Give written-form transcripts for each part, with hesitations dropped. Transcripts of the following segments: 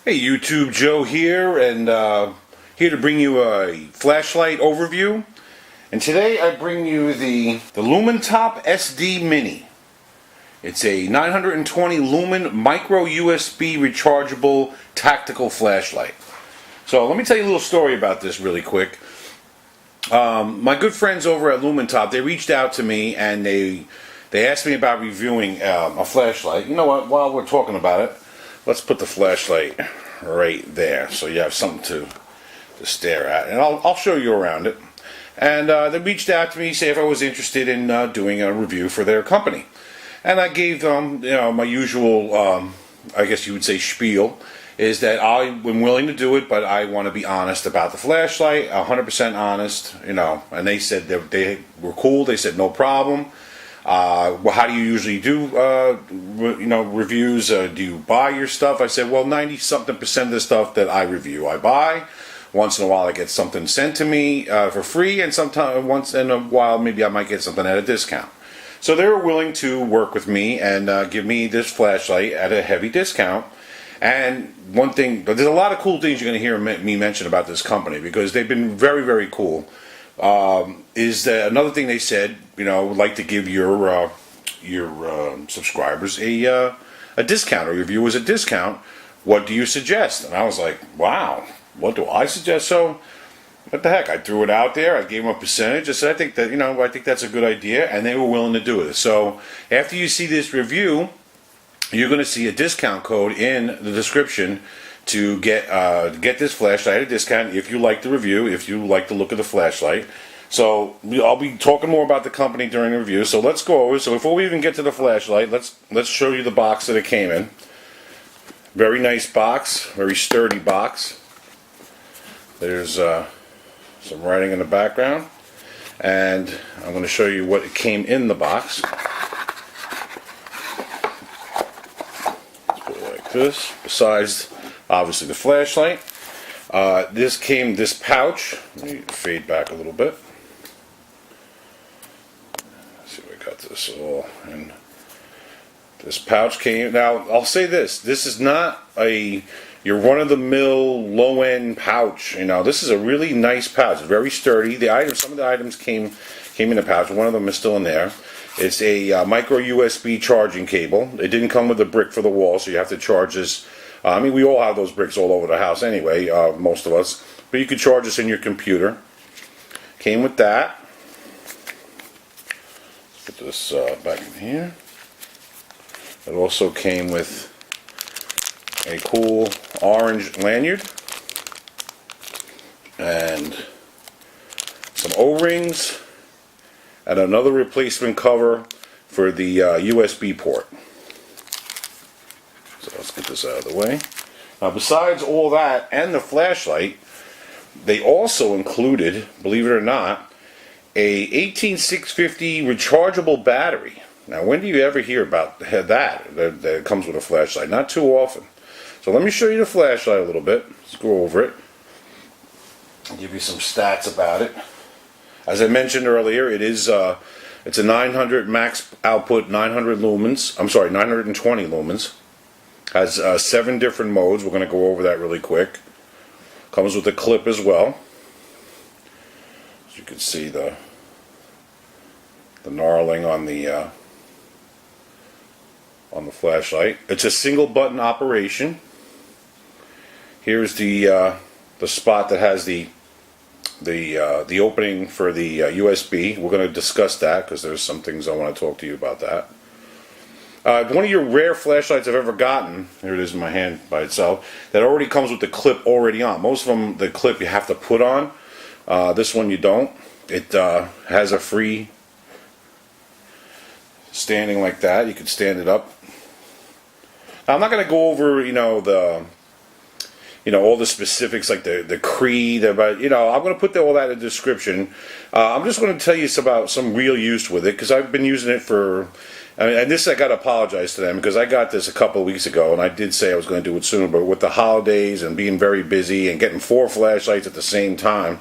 Hey YouTube, Joe here, and here to bring you a flashlight overview. And today I bring you the LUMINTOP SD-MINI. It's a 920 lumen micro USB rechargeable tactical flashlight. So let me tell you a little story about this really quick. My good friends over at LUMINTOP, they reached out to me and they asked me about reviewing a flashlight. You know what, while we're talking about it, let's put the flashlight right there so you have something to stare at, and I'll show you around it. And they reached out to me, say if I was interested in doing a review for their company, and I gave them, my usual, I guess you would say, spiel, is that I'm willing to do it, but I want to be honest about the flashlight, 100% honest, And they said they were cool. They said no problem. Well, how do you usually do, reviews? Do you buy your stuff? I said, well, 90-something% of the stuff that I review, I buy. Once in a while, I get something sent to me for free, and sometimes once in a while, maybe I might get something at a discount. So they were willing to work with me and give me this flashlight at a heavy discount. And one thing, but there's a lot of cool things you're going to hear me mention about this company because they've been very, very cool. Is that another thing they said? Would like to give your subscribers a discount, or your viewers a discount. What do you suggest? And I was like, wow, what do I suggest? So, what the heck? I threw it out there. I gave them a percentage. I said, I think that's a good idea, and they were willing to do it. So, after you see this review, you're going to see a discount code in the description to get this flashlight at a discount if you like the review, if you like the look of the flashlight. So I'll be talking more about the company during the review. So let's go over. So before we even get to the flashlight, let's show you the box that it came in. Very nice box, very sturdy box. There's some writing in the background, and I'm going to show you what it came in the box. Let's put it like this. Besides, obviously, the flashlight. This pouch. Let me fade back a little bit. Let's see if I got this all in. This pouch came. Now, I'll say this. This is not your run-of-the-mill low-end pouch. This is a really nice pouch. It's very sturdy. Some of the items came in the pouch. One of them is still in there. It's a micro USB charging cable. It didn't come with a brick for the wall, so you have to charge this. We all have those bricks all over the house anyway, most of us. But you can charge this in your computer. Came with that. Let's put this back in here. It also came with a cool orange lanyard. And some O-rings. And another replacement cover for the USB port. So let's get this out of the way. Now, besides all that and the flashlight, they also included, believe it or not, a 18650 rechargeable battery. Now, when do you ever hear about that comes with a flashlight? Not too often. So let me show you the flashlight a little bit. Let's go over it. I'll give you some stats about it. As I mentioned earlier, it's a 900 max output, 900 lumens. I'm sorry, 920 lumens. Has 7 different modes. We're going to go over that really quick. Comes with a clip as well. As you can see, the knurling on the flashlight. It's a single button operation. Here's the spot that has the opening for the USB. We're going to discuss that because there's some things I want to talk to you about that. One of your rare flashlights I've ever gotten, here it is in my hand by itself, that already comes with the clip already on. Most of them, the clip you have to put on. This one you don't. It has a free standing like that. You can stand it up. Now, I'm not going to go over, all the specifics like the Cree, I'm going to put all that in the description. I'm just going to tell you about some real use with it because I've been using it for. And this I got to apologize to them because I got this a couple of weeks ago and I did say I was going to do it sooner, but with the holidays and being very busy and getting 4 flashlights at the same time,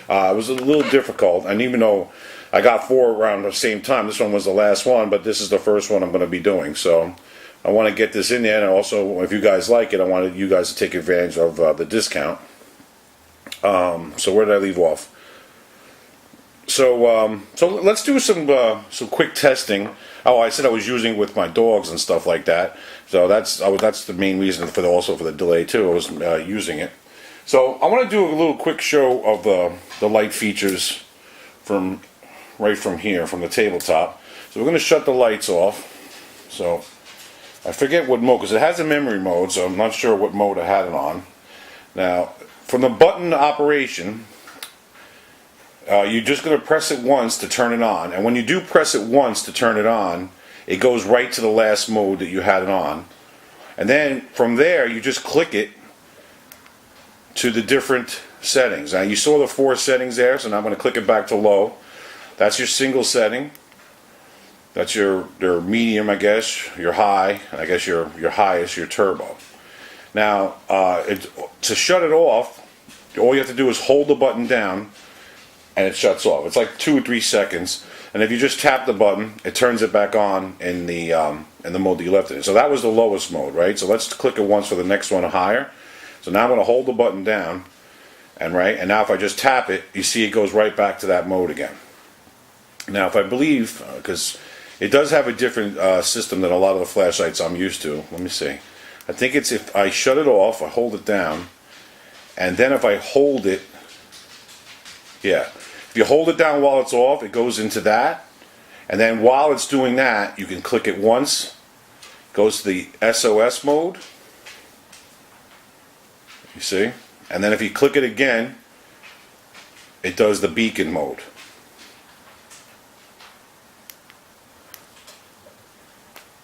it was a little difficult. And even though I got 4 around the same time, this one was the last one, but this is the first one I'm going to be doing. So I want to get this in there, and also, if you guys like it, I wanted you guys to take advantage of the discount. So where did I leave off? So let's do some quick testing. Oh, I said I was using it with my dogs and stuff like that. So that's the main reason for the delay too. I was using it. So I want to do a little quick show of the light features right from here, from the tabletop. So we're going to shut the lights off. So I forget what mode, because it has a memory mode, so I'm not sure what mode I had it on. Now, from the button operation, you're just going to press it once to turn it on. And when you do press it once to turn it on, it goes right to the last mode that you had it on. And then from there, you just click it to the different settings. Now, you saw the 4 settings there, so now I'm going to click it back to low. That's your single setting. That's your medium, I guess, your high, and I guess your highest, your turbo. Now, to shut it off, all you have to do is hold the button down, and it shuts off. It's like 2 or 3 seconds, and if you just tap the button, it turns it back on in the mode that you left it in. So that was the lowest mode, right? So let's click it once for the next one higher. So now I'm going to hold the button down, and now if I just tap it, you see it goes right back to that mode again. Now, if I believe, because it does have a different system than a lot of the flashlights I'm used to. Let me see. I think it's if I shut it off, I hold it down, and then if I hold it, yeah, if you hold it down while it's off, it goes into that, and then while it's doing that, you can click it once, goes to the SOS mode, you see, and then if you click it again, it does the beacon mode.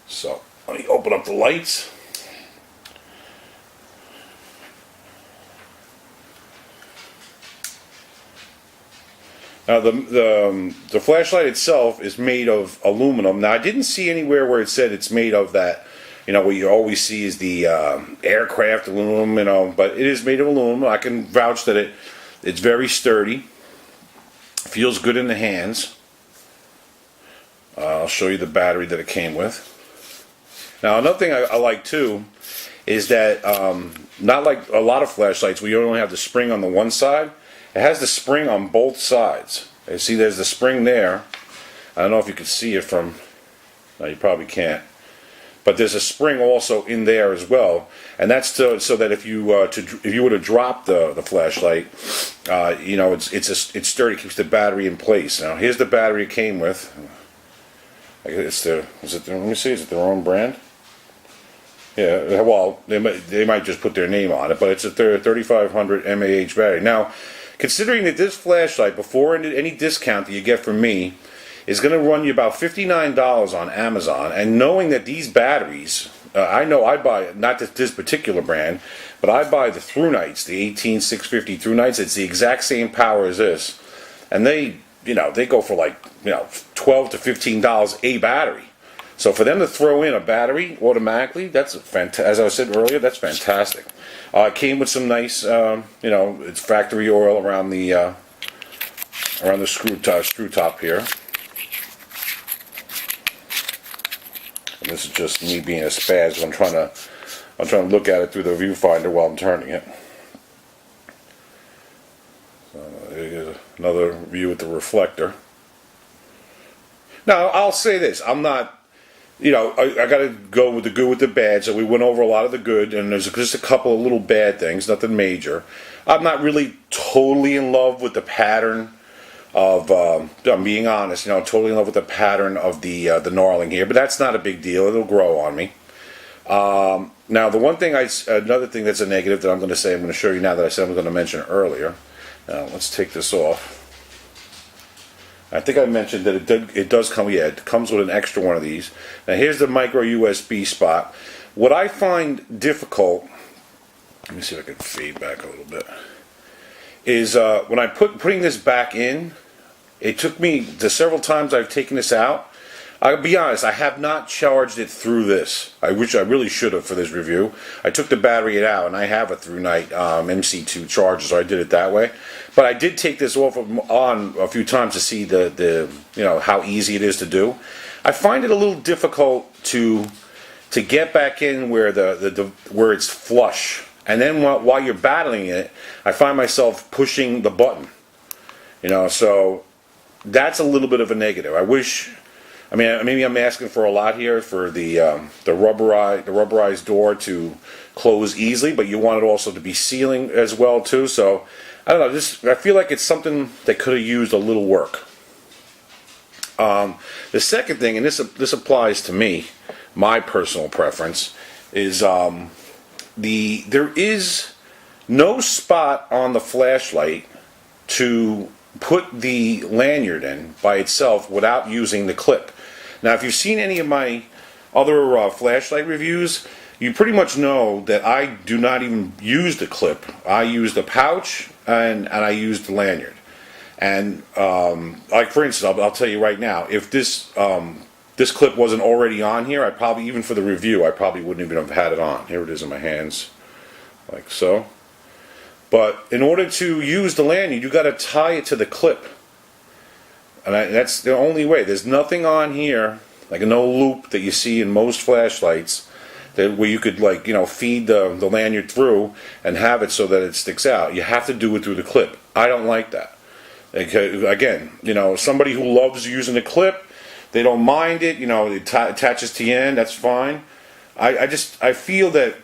So let me open up the lights. Now the flashlight itself is made of aluminum. Now I didn't see anywhere where it said it's made of that. You know, what you always see is the aircraft aluminum. You know, but it is made of aluminum. I can vouch that it's very sturdy. Feels good in the hands. I'll show you the battery that it came with. Now another thing I like too is that not like a lot of flashlights where you only have the spring on the one side, it has the spring on both sides. You see there's the spring there. I don't know if you can see it from, no, you probably can't, but there's a spring also in there as well, and that's so that if you were to drop the flashlight, you know, it's sturdy, keeps the battery in place. Now here's the battery it came with. Let me see, is it their own brand? Yeah, well, they might just put their name on it, but it's a 3500 mAh battery. Now, considering that this flashlight, before any discount that you get from me, is going to run you about $59 on Amazon, and knowing that these batteries, I know I buy, not this particular brand, but I buy the ThruNights, the 18650 ThruNights. It's the exact same power as this, and they go for like, $12 to $15 a battery. So for them to throw in a battery automatically, that's as I said earlier, that's fantastic. It came with some nice, it's factory oil around the screw top here. And this is just me being a spaz. I'm trying to look at it through the viewfinder while I'm turning it. So here's another view with the reflector. Now I'll say this: I'm not. I got to go with the good with the bad, so we went over a lot of the good, and there's just a couple of little bad things, nothing major. I'm not really totally in love with the pattern of, I'm being honest, totally in love with the pattern of the knurling here, but that's not a big deal, it'll grow on me. Now, the one thing, another thing that's a negative that I'm going to say, I'm going to show you now that I said I'm going to mention earlier. Now, let's take this off. I think I mentioned that it does come, yeah, it comes with an extra one of these. Now here's the micro USB spot. What I find difficult, let me see if I can fade back a little bit, is when I putting this back in, it took me the several times I've taken this out. I'll be honest, I have not charged it through this. I wish I really should have for this review. I took the battery out, and I have a ThruNight MC2 charger, so I did it that way. But I did take this off on a few times to see the how easy it is to do. I find it a little difficult to to get back in where where it's flush. And then while you're battling it, I find myself pushing the button. You know, so that's a little bit of a negative. I wish. I mean, maybe I'm asking for a lot here for the rubberized door to close easily, but you want it also to be sealing as well too. So I don't know. I feel like it's something that could have used a little work. The second thing, and this applies to me, my personal preference, is there is no spot on the flashlight to put the lanyard in by itself without using the clip. Now, if you've seen any of my other flashlight reviews, you pretty much know that I do not even use the clip. I use the pouch and I use the lanyard. And like for instance, I'll tell you right now, if this clip wasn't already on here, I probably, even for the review, I probably wouldn't even have had it on. Here it is in my hands, like so. But in order to use the lanyard, you got to tie it to the clip. And that's the only way. There's nothing on here, like no loop that you see in most flashlights, where you could, like, you know, feed the lanyard through and have it so that it sticks out. You have to do it through the clip. I don't like that. Again, you know, somebody who loves using the clip, they don't mind it. You know, it attaches to the end. That's fine. I feel that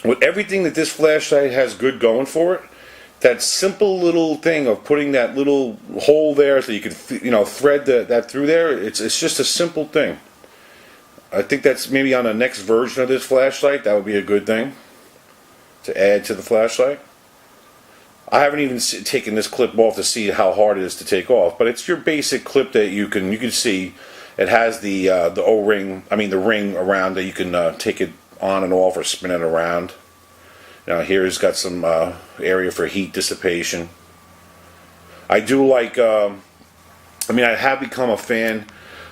with everything that this flashlight has good going for it, that simple little thing of putting that little hole there so you can, you know, thread that through there, it's just a simple thing. I think that's maybe on the next version of this flashlight, that would be a good thing to add to the flashlight. I haven't even taken this clip off to see how hard it is to take off, but it's your basic clip that you can see. It has the O-ring, I mean the ring around that you can take it on and off or spin it around. Now here's got some area for heat dissipation. I do like, I mean, I have become a fan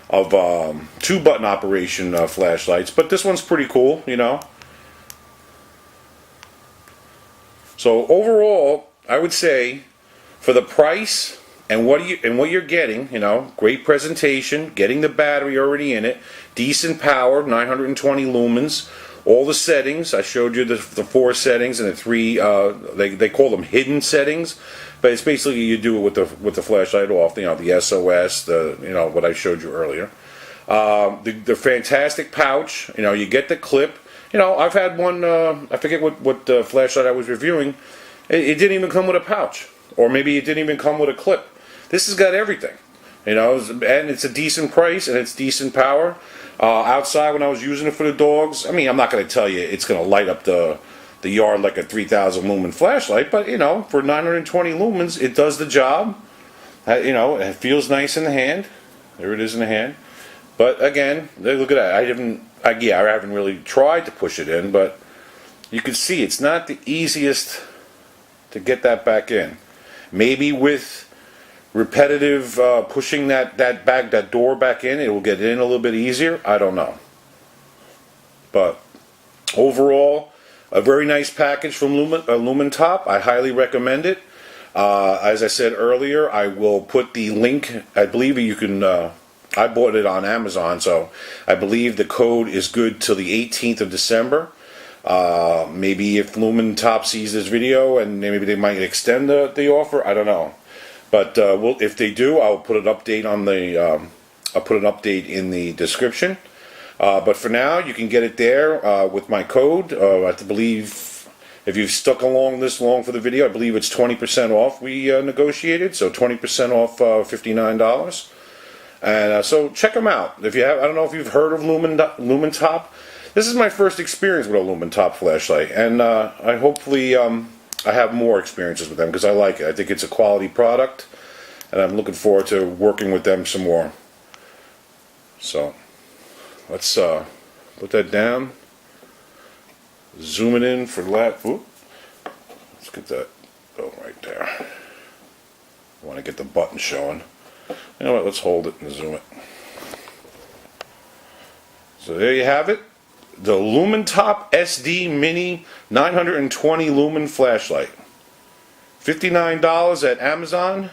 of 2-button operation flashlights, but this one's pretty cool, you know. So overall, I would say for the price and what you're getting, you know, great presentation, getting the battery already in it, decent power, 920 lumens. All the settings, I showed you the 4 settings and the 3, they call them hidden settings, but it's basically you do it with the flashlight off, you know, the SOS, you know, what I showed you earlier. The fantastic pouch, you know, you get the clip. You know, I've had one, I forget what flashlight I was reviewing, it didn't even come with a pouch, or maybe it didn't even come with a clip. This has got everything, you know, and it's a decent price and it's decent power. Outside when I was using it for the dogs, I mean, I'm not going to tell you it's going to light up the yard like a 3000 lumen flashlight, but you know, for 920 lumens, it does the job. You know, it feels nice in the hand. There it is in the hand. But again, look at that. I haven't really tried to push it in, but you can see it's not the easiest to get that back in. Maybe with repetitive pushing that door back in, it will get in a little bit easier. I don't know. But overall, a very nice package from LuminTop. I highly recommend it. As I said earlier, I will put the link. I believe you can. I bought it on Amazon, so I believe the code is good till the 18th of December. Maybe if LuminTop sees this video, and maybe they might extend the offer. I don't know. But if they do, I'll put an update in the description. But for now, you can get it there with my code. I believe if you've stuck along this long for the video, I believe it's 20% off. We negotiated, so 20% off $59. And so check them out. If you have, I don't know if you've heard of LuminTop. This is my first experience with a LuminTop flashlight, and I hopefully. I have more experiences with them because I like it. I think it's a quality product, and I'm looking forward to working with them some more. So let's put that down, zoom it in for that. Let's get that right there. I want to get the button showing. You know what, let's hold it and zoom it. So there you have it. The LuminTop SDMINI 920 lumen flashlight. $59 at Amazon.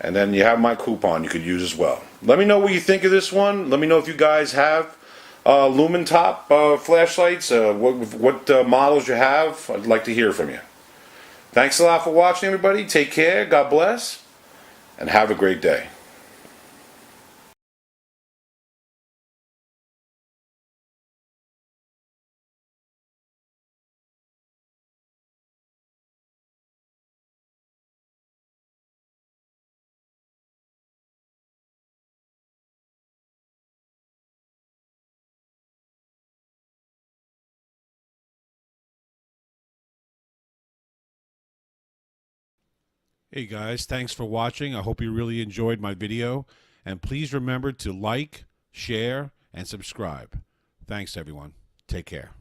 And then you have my coupon you could use as well. Let me know what you think of this one. Let me know if you guys have LuminTop flashlights, what models you have. I'd like to hear from you. Thanks a lot for watching, everybody. Take care, God bless, and have a great day. Hey guys, thanks for watching. I hope you really enjoyed my video. And please remember to like, share, and subscribe. Thanks everyone. Take care.